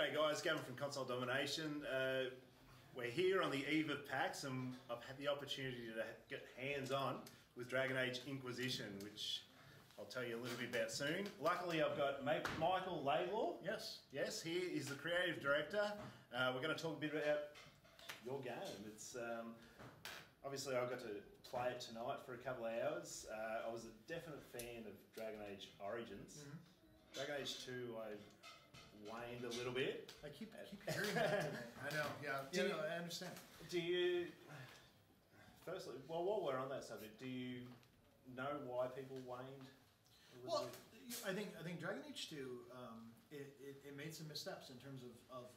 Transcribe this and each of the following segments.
G'day guys, Gavin from Console Domination. We're here on the eve of PAX and I've had the opportunity to get hands-on with Dragon Age Inquisition, which I'll tell you a little bit about soon. Luckily I've got Michael Laidlaw. Yes, he is the creative director. We're going to talk a bit about your game. It's obviously I got to play it tonight for a couple of hours. I was a definite fan of Dragon Age Origins. Dragon Age 2 I waned a little bit. I keep hearing that today. I know, yeah. I understand. Do you, firstly, well, while we're on that subject, do you know why people waned a little bit? I think Dragon Age 2, it made some missteps in terms of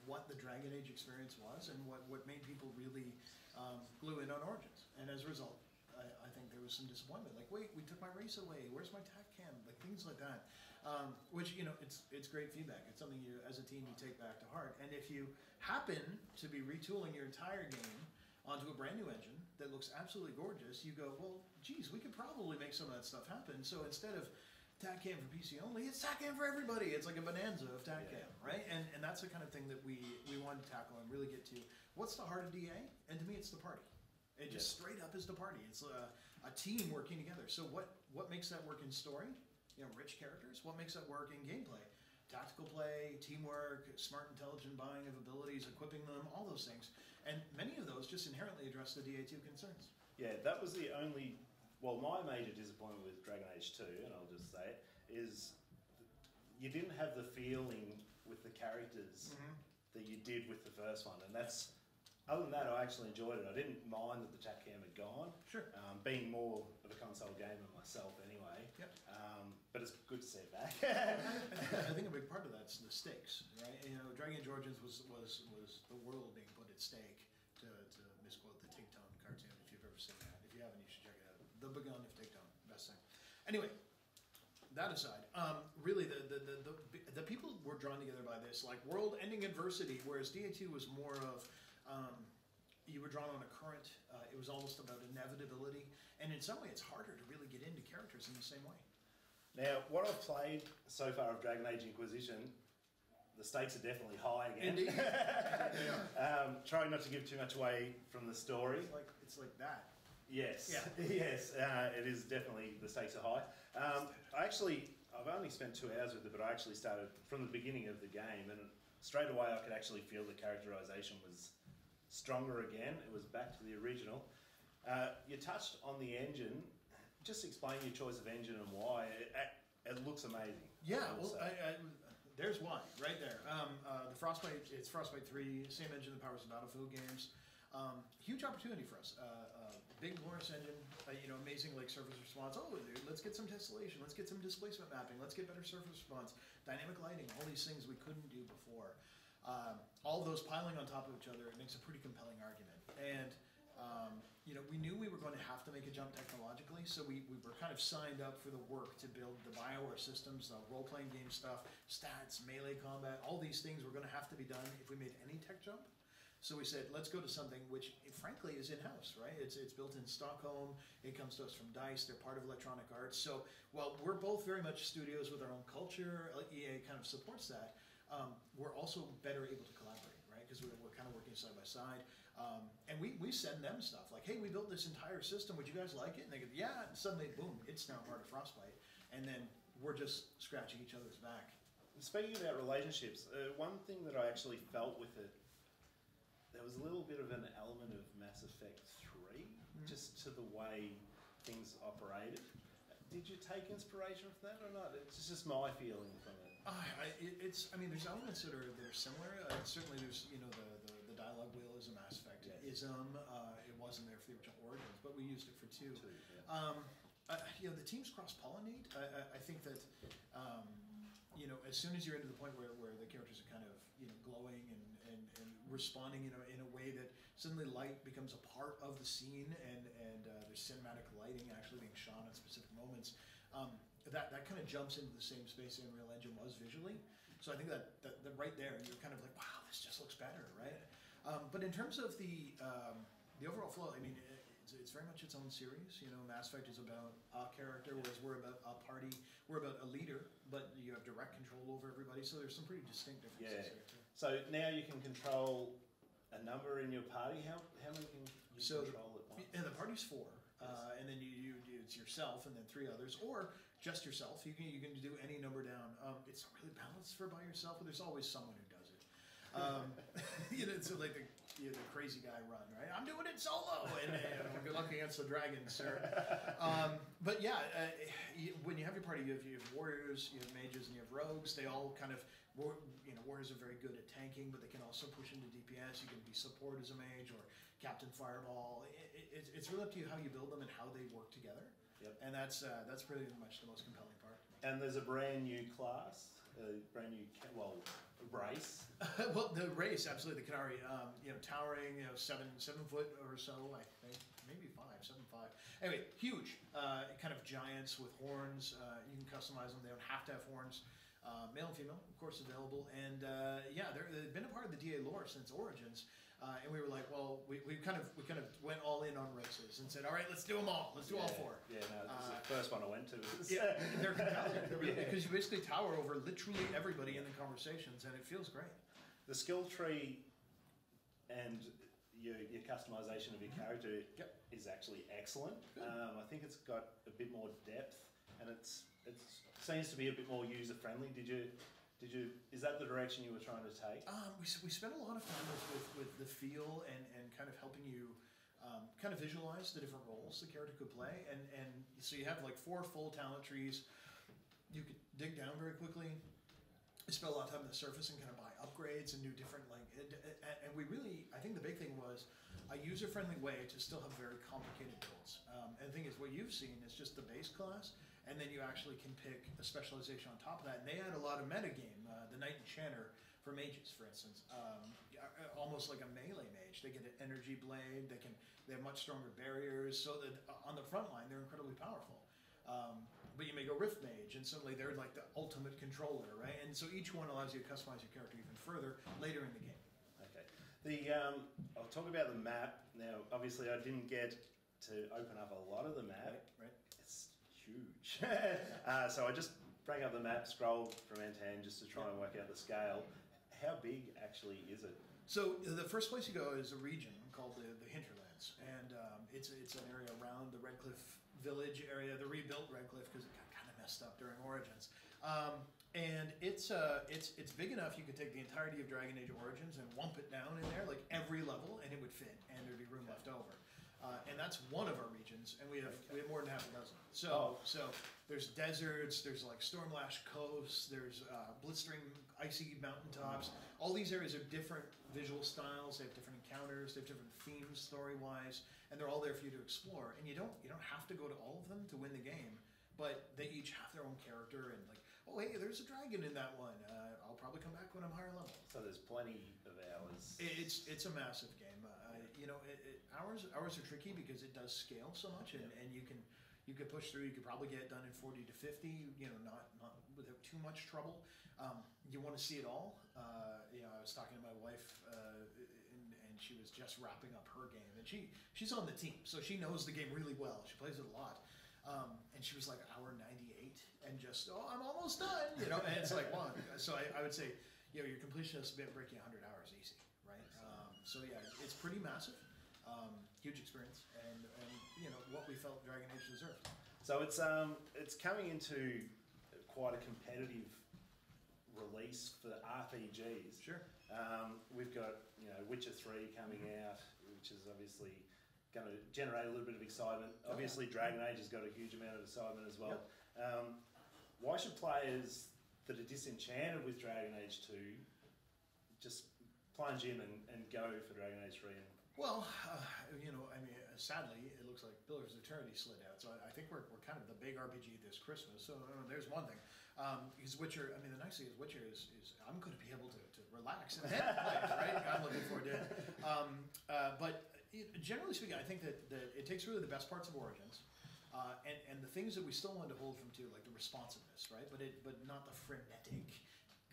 what the Dragon Age experience was and what made people really glue in on Origins. And as a result, I think there was some disappointment. Like, wait, we took my race away. Where's my tac cam? Like things like that, which, you know, it's great feedback. It's something you, as a team, you take back to heart. And if you happen to be retooling your entire game onto a brand new engine that looks absolutely gorgeous, you go, well, geez, we could probably make some of that stuff happen. So instead of tac cam for PC only, it's tac cam for everybody. It's like a bonanza of tac cam, right? And that's the kind of thing that we wanted to tackle and really get to. What's the heart of DA? And to me, it's the party. It just straight up is the party. It's a team working together. So what makes that work in story? You know, rich characters. What makes that work in gameplay? Tactical play, teamwork, smart, intelligent buying of abilities, equipping them, all those things. And many of those just inherently address the DA2 concerns. Yeah, that was the only, well, my major disappointment with Dragon Age 2, and I'll just say it, is you didn't have the feeling with the characters that you did with the first one. And that's, other than that, I actually enjoyed it. I didn't mind that the tac cam had gone. Sure. Being more of a console gamer myself anyway. Yep. But it's good to see it back. I think a big part of that's the stakes, right? You know, Dragon Age Origins was the world being put at stake, to misquote the Tigtone cartoon, if you've ever seen that. If you haven't, you should check it out. The Begun of Tigtone, best thing. Anyway, that aside, really the people were drawn together by this, like, world-ending adversity, whereas DA2 was more of, you were drawn on a current. It was almost about inevitability, and in some way it's harder to really get into characters in the same way. Now, what I've played so far of Dragon Age Inquisition, the stakes are definitely high again. Indeed. They are. Trying not to give too much away from the story. It's like that. Yes. Yeah. Yes. It is definitely, the stakes are high. I've only spent 2 hours with it, but I actually started from the beginning of the game, and straight away I could actually feel the characterization was stronger again. It was back to the original. You touched on the engine. Just explain your choice of engine and why. It looks amazing. Yeah, well, there's why, right there. The Frostbite, it's Frostbite 3, same engine that powers the Battlefield games. Huge opportunity for us. Big glorious engine, you know, amazing like surface response. Oh, let's get some tessellation, let's get some displacement mapping, let's get better surface response, dynamic lighting, all these things we couldn't do before. All those piling on top of each other, it makes a pretty compelling argument. And you know, we knew we were going to have to make a jump technologically, so we were kind of signed up for the work to build the Bioware systems, the role-playing game stuff, stats, melee combat, all these things were going to have to be done if we made any tech jump. So we said, let's go to something which, frankly, is in-house, right? It's built in Stockholm. It comes to us from DICE. They're part of Electronic Arts. So while we're both very much studios with our own culture, EA kind of supports that, we're also better able to collaborate, right? Because we're kind of working side by side. And we send them stuff like, hey, we built this entire system. Would you guys like it? And they go, yeah. And suddenly, boom, it's now part of Frostbite. And then we're just scratching each other's back. Speaking about relationships, one thing that I actually felt with it, there was a little bit of an element of Mass Effect 3, just to the way things operated. Did you take inspiration from that or not? It's just my feeling from it. I mean, there's elements that are similar. Certainly, there's, you know, the dialogue wheel is a Mass Effect ism. It wasn't there for the original Origins, but we used it for 2. You know, the teams cross-pollinate. I think that. You know, as soon as you're into the point where the characters are kind of, you know, glowing and responding in a way that suddenly light becomes a part of the scene and there's cinematic lighting actually being shot at specific moments, that kind of jumps into the same space the Unreal Engine was visually. So I think that right there, you're kind of like, wow, this just looks better, right? But in terms of the overall flow, I mean, it's very much its own series. You know, Mass Effect is about a character, whereas we're about a party. We're about a leader, but you have direct control over everybody. So there's some pretty distinct differences there too. So now you can control a number in your party. How many can you control at once? And the party's 4, and then you it's yourself and then 3 others, or just yourself. You can do any number down. It's not really balanced for by yourself, but there's always someone who does it. You know, so like the crazy guy run, right? I'm doing it solo, and good luck against the dragons, sir. But yeah, when you have your party, you have warriors, you have mages, and you have rogues. They all kind of, warriors are very good at tanking, but they can also push into DPS. You can be support as a mage or Captain Fireball. It's really up to you how you build them and how they work together. Yep. And that's pretty much the most compelling part. And there's a brand new class, brand new race. Well, the race, absolutely, the Qunari, towering, 7 foot or so, I think, maybe 7'5". Anyway, huge, kind of giants with horns. You can customize them. They don't have to have horns. Male and female, of course, available. And they've been a part of the DA lore since Origins. And we were like, well, we kind of went all in on races and said, all right, let's do them all. Let's do all 4. Yeah, no, this is the first one I went to. Yeah, they're compelling, because you basically tower over literally everybody in the conversations, and it feels great. The skill tree and your customization of your character is actually excellent. I think it's got a bit more depth, and it seems to be a bit more user friendly. Is that the direction you were trying to take? We spent a lot of time with the feel and kind of helping you kind of visualize the different roles the character could play, and so you have like 4 full talent trees. You could dig down very quickly. We spent a lot of time on the surface and kind of buy upgrades and do different and we really, I think the big thing was a user-friendly way to still have very complicated builds. And the thing is, what you've seen is just the base class, and then you actually can pick a specialization on top of that. And they add a lot of metagame. The Knight Enchanter for mages, for instance, almost like a melee mage. They get an energy blade. They have much stronger barriers, so that on the front line they're incredibly powerful. But you may go Rift Mage, and suddenly they're like the ultimate controller, right? And so each one allows you to customize your character even further later in the game. Okay. I'll talk about the map. Now, obviously, I didn't get to open up a lot of the map. Right. It's huge. So I just bring up the map, scroll from end to end just to try and work out the scale. How big actually is it? So the first place you go is a region called the Hinterlands, and it's an area around the Redcliffe Village area, the rebuilt Redcliffe, because it got kind of messed up during Origins. And it's big enough you could take the entirety of Dragon Age Origins and wump it down in there, like every level, and it would fit, and there'd be room left over. And that's one of our regions, and we have more than half a dozen. So there's deserts, there's like storm-lashed coasts, there's blistering icy mountaintops. All these areas are different visual styles. They have different encounters. They have different themes story-wise, and they're all there for you to explore. And you don't have to go to all of them to win the game, but they each have their own character, and like, oh hey, there's a dragon in that one. I'll probably come back when I'm higher level. So there's plenty of hours. It's a massive game. Hours are tricky because it does scale so much, and you can push through. You could probably get it done in 40 to 50. Not without too much trouble. You want to see it all. I was talking to my wife, and she was just wrapping up her game, and she's on the team, so she knows the game really well. She plays it a lot, and she was like hour 98, and just I'm almost done, and it's like wow. So I would say, your completionist will break you 100 hours easy, right? So yeah, it's pretty massive. Huge experience, and what we felt Dragon Age deserved. So it's coming into quite a competitive release for RPGs. Sure. We've got Witcher 3 coming out, which is obviously going to generate a little bit of excitement. Obviously, Dragon Age has got a huge amount of excitement as well. Yep. Why should players that are disenchanted with Dragon Age 2 just plunge in and go for Dragon Age 3? Well, sadly, it looks like Pillars of Eternity slid out. So I think we're kind of the big RPG this Christmas. So there's one thing. Because Witcher, the nice thing is Witcher is I'm going to be able to relax and then play it, right? I'm looking forward to it. But generally speaking, I think that it takes really the best parts of Origins, and the things that we still want to hold from too, like the responsiveness, right? But not the frenetic,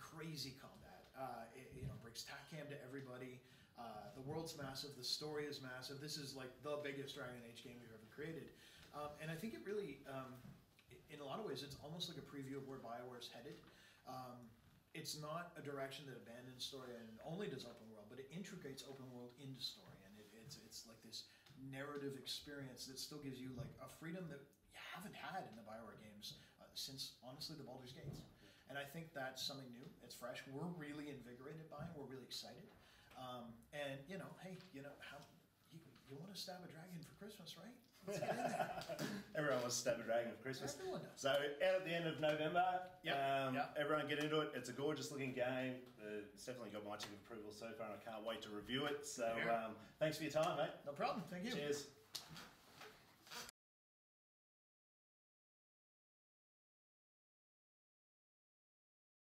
crazy combat. It brings tack cam to everybody. The world's massive. The story is massive. This is like the biggest Dragon Age game we've ever created. And I think it really, in a lot of ways, it's almost like a preview of where Bioware's headed. It's not a direction that abandons story and only does open world, but it integrates open world into story. And it's like this narrative experience that still gives you like a freedom that you haven't had in the Bioware games since, honestly, the Baldur's Gates. And I think that's something new. It's fresh. We're really invigorated by it. We're really excited. And hey, how you want to stab a dragon for Christmas, right? Let's get in there. Everyone wants to stab a dragon for Christmas. Everyone does. So out at the end of November, Yep. everyone get into it. It's a gorgeous looking game. It's definitely got my tick of approval so far, and I can't wait to review it. So thanks for your time, mate. No problem. Thank you. Cheers.